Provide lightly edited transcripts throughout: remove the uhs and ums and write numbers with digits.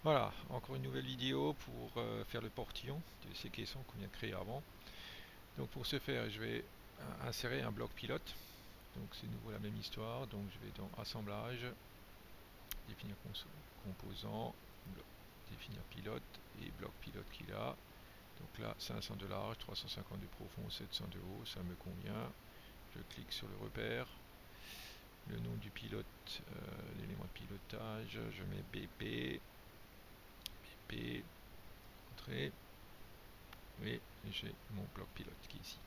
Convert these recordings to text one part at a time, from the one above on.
Voilà, encore une nouvelle vidéo pour faire le portillon de ces caissons qu'on vient de créer avant. Donc pour ce faire, je vais insérer un bloc pilote. Donc c'est nouveau la même histoire. Donc je vais dans Assemblage, définir composant, définir pilote et bloc pilote qu'il a. Donc là 500 de large, 350 de profond, 700 de haut, ça me convient. Je clique sur le repère. Le nom du pilote, l'élément de pilotage, je mets BP, BP, entrée. Et j'ai mon bloc pilote qui est ici.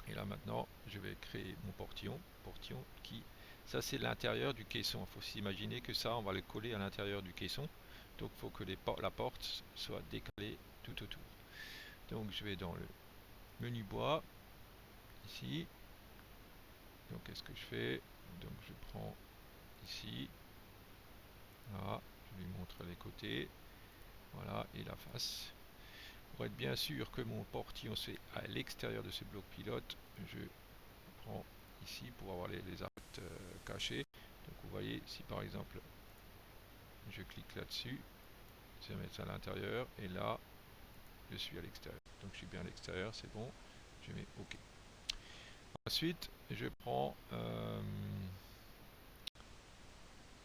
Et là maintenant, je vais créer mon portillon qui, ça c'est l'intérieur du caisson. Il faut s'imaginer que ça, on va le coller à l'intérieur du caisson. Donc il faut que la porte soit décalée tout autour. Donc je vais dans le menu bois, ici. Donc qu'est-ce que je fais? Donc je prends ici, là, je lui montre les côtés, voilà, et la face. Pour être bien sûr que mon portillon c'est à l'extérieur de ce bloc pilote, je prends ici pour avoir les arêtes cachées. Donc vous voyez, si par exemple je clique là-dessus, ça va mettre à l'intérieur et là je suis à l'extérieur. Donc je suis bien à l'extérieur, c'est bon, je mets OK. Ensuite, je prends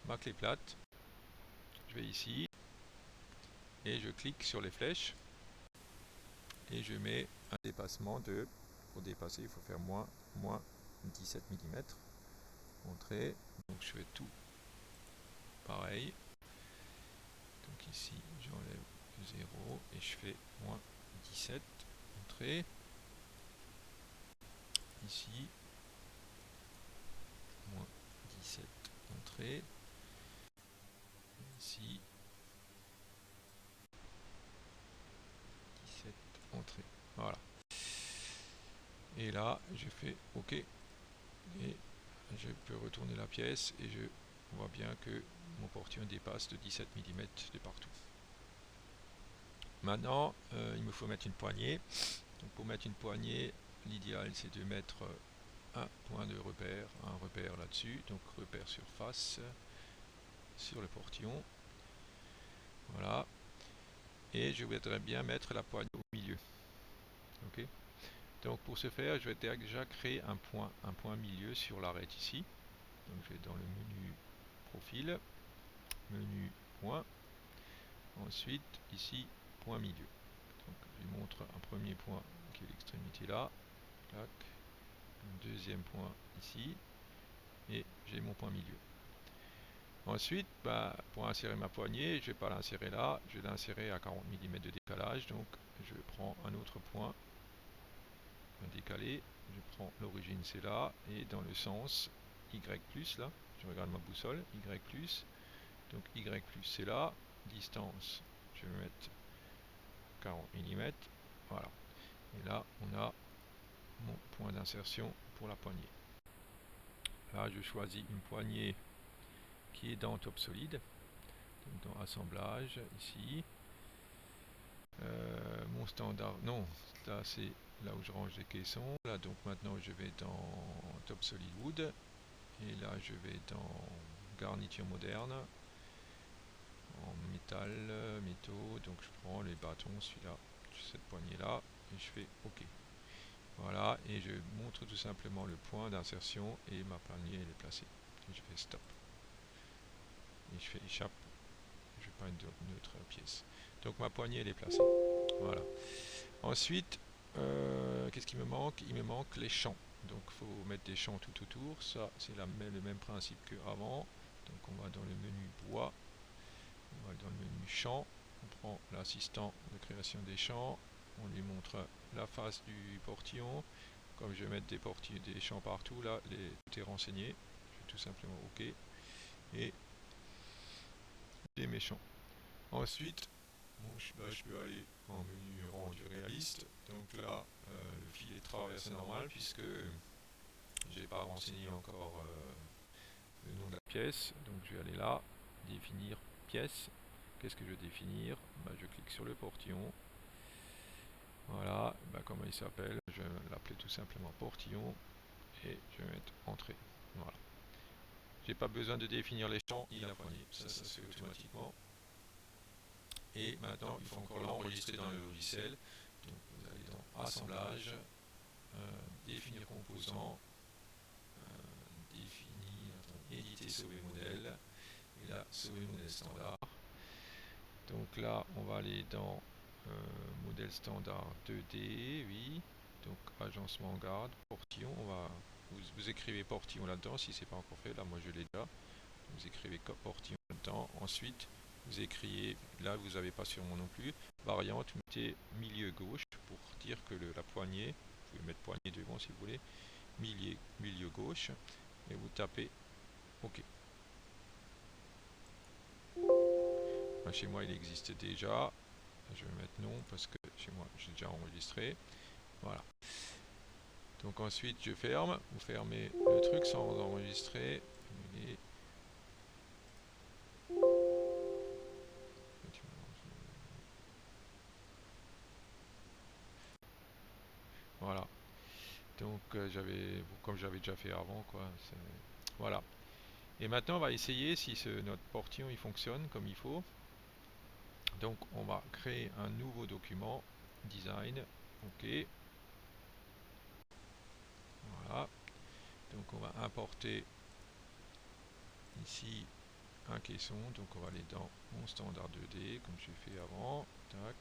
ma clé plate, je vais ici et je clique sur les flèches et je mets un dépassement de, pour dépasser il faut faire moins 17 mm, entrée, donc je fais tout pareil. Donc ici, j'enlève 0 et je fais moins 17, entrée. Ici, moins 17, entrée. Ici, 17, entrée. Voilà. Et là, je fais OK. Et je peux retourner la pièce et je vois bien que mon portillon dépasse de 17 mm de partout. Maintenant, il me faut mettre une poignée. Donc pour mettre une poignée, l'idéal c'est de mettre un point de repère, un repère là-dessus, donc repère surface sur le portillon. Voilà. Et je voudrais bien mettre la poignée au milieu. Ok. Donc pour ce faire, je vais déjà créer un point milieu sur l'arête ici. Donc je vais dans le menu profil, menu point. Ensuite ici point milieu. Donc je lui montre un premier point qui est l'extrémité là. Tac. Un deuxième point ici. Et j'ai mon point milieu. Ensuite, pour insérer ma poignée, je ne vais pas l'insérer là, je vais l'insérer à 40 mm de décalage. Donc je prends un autre point, un décalé, je prends l'origine c'est là, et dans le sens Y plus là, je regarde ma boussole, Y plus, donc Y plus c'est là, distance, je vais mettre 40 mm, voilà. Et là on a mon point d'insertion pour la poignée. Là je choisis une poignée qui est dans Top Solid, donc dans assemblage ici. Mon standard, non, là c'est là où je range les caissons. Là donc maintenant je vais dans Top Solid Wood et là je vais dans garniture moderne en métal, métaux. Donc je prends les bâtons, celui-là, cette poignée là et je fais OK. Voilà, et je montre tout simplement le point d'insertion et ma poignée elle est placée. Et je fais stop et je fais échappe. Je vais pas une autre pièce. Donc ma poignée elle est placée. Voilà. Ensuite, qu'est-ce qui me manque? Il me manque les champs. Donc il faut mettre des champs tout autour. Ça, c'est le même principe qu'avant. Donc on va dans le menu bois, on va dans le menu champs, on prend l'assistant de création des champs, on lui montre la face du portillon. Comme je vais mettre des champs partout, là, tout est renseigné. Je fais tout simplement OK. Et j'ai mes champs. Ensuite, bon, je peux aller en menu rendu réaliste. Donc là, le filet de travail c'est normal puisque j'ai pas renseigné encore le nom de la pièce. Donc je vais aller là, définir pièce. Qu'est-ce que je veux définir? Je clique sur le portillon. Voilà, comment il s'appelle? Je vais l'appeler tout simplement portillon et je vais mettre entrée. Voilà. J'ai pas besoin de définir les champs ni la poignée. Ça se fait automatiquement. Et maintenant, il faut encore l'enregistrer dans le logiciel. Donc vous allez dans Assemblage, définir composant, éditer, sauver modèle, et là, sauver modèle standard. Donc là, on va aller dans modèle standard 2D, oui. Donc agencement garde, portillon, vous écrivez portillon là-dedans si c'est pas encore fait. Là, moi je l'ai déjà. Vous écrivez portillon là-dedans. Ensuite, vous écrivez, là vous n'avez pas sûrement non plus, variante, mettez milieu gauche pour dire que la poignée, vous pouvez mettre poignée devant si vous voulez, milieu gauche, et vous tapez OK. Chez moi il existe déjà. Je vais mettre non parce que chez moi j'ai déjà enregistré. Voilà. Donc ensuite je ferme. Vous fermez le truc sans enregistrer. Et voilà. Donc comme j'avais déjà fait avant, quoi. Voilà. Et maintenant on va essayer si notre portillon il fonctionne comme il faut. Donc on va créer un nouveau document, design, OK. Voilà. Donc on va importer ici un caisson, donc on va aller dans mon standard 2D comme j'ai fait avant. Tac.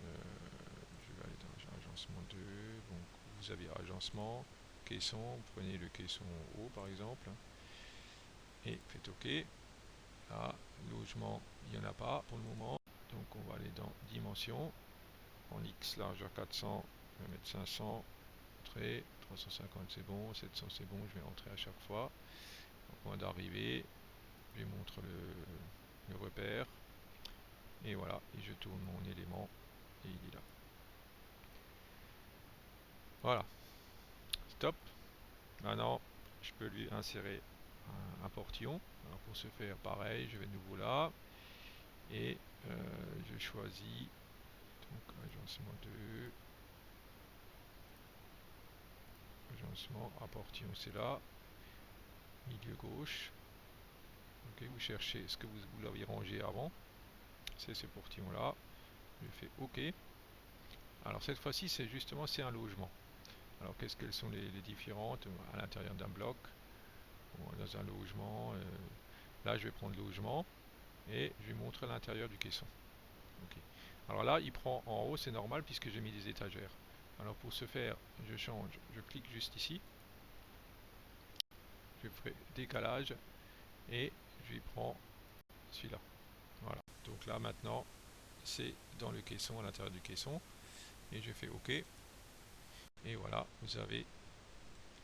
Je vais aller dans agencement 2. Donc vous avez agencement, caisson, vous prenez le caisson haut par exemple et faites OK. Là, logement, il n'y en a pas pour le moment. Donc on va aller dans dimension. En X largeur 400, je vais mettre 500. Entrée, 350 c'est bon, 700 c'est bon, je vais entrer à chaque fois. Au point d'arrivée, je lui montre le repère. Et voilà, et je tourne mon élément et il est là. Voilà, stop. Maintenant, je peux lui insérer un portillon. Alors pour ce faire, pareil, je vais de nouveau là. Et je choisis donc agencement 2. Agencement à portillon, c'est là. Milieu gauche. Ok, vous cherchez ce que vous l'aviez rangé avant. C'est ce portillon là. Je fais OK. Alors cette fois-ci, c'est un logement. Alors quelles sont les différentes à l'intérieur d'un bloc, dans un logement. Là, je vais prendre logement et je vais montrer l'intérieur du caisson. Okay. Alors là, il prend en haut, c'est normal puisque j'ai mis des étagères. Alors pour ce faire, je change, je clique juste ici, je ferai décalage et je lui prends celui-là. Voilà. Donc là maintenant, c'est dans le caisson, à l'intérieur du caisson, et je fais OK. Et voilà, vous avez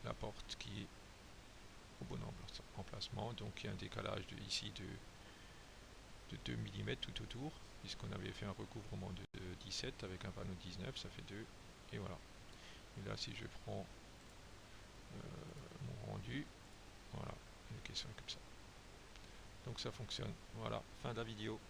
la porte qui est au bon emplacement. Donc il y a un décalage ici de 2 mm tout autour, puisqu'on avait fait un recouvrement de 17 avec un panneau de 19, ça fait 2. Et voilà. Et là, si je prends mon rendu, voilà, une question comme ça. Donc ça fonctionne. Voilà, fin de la vidéo.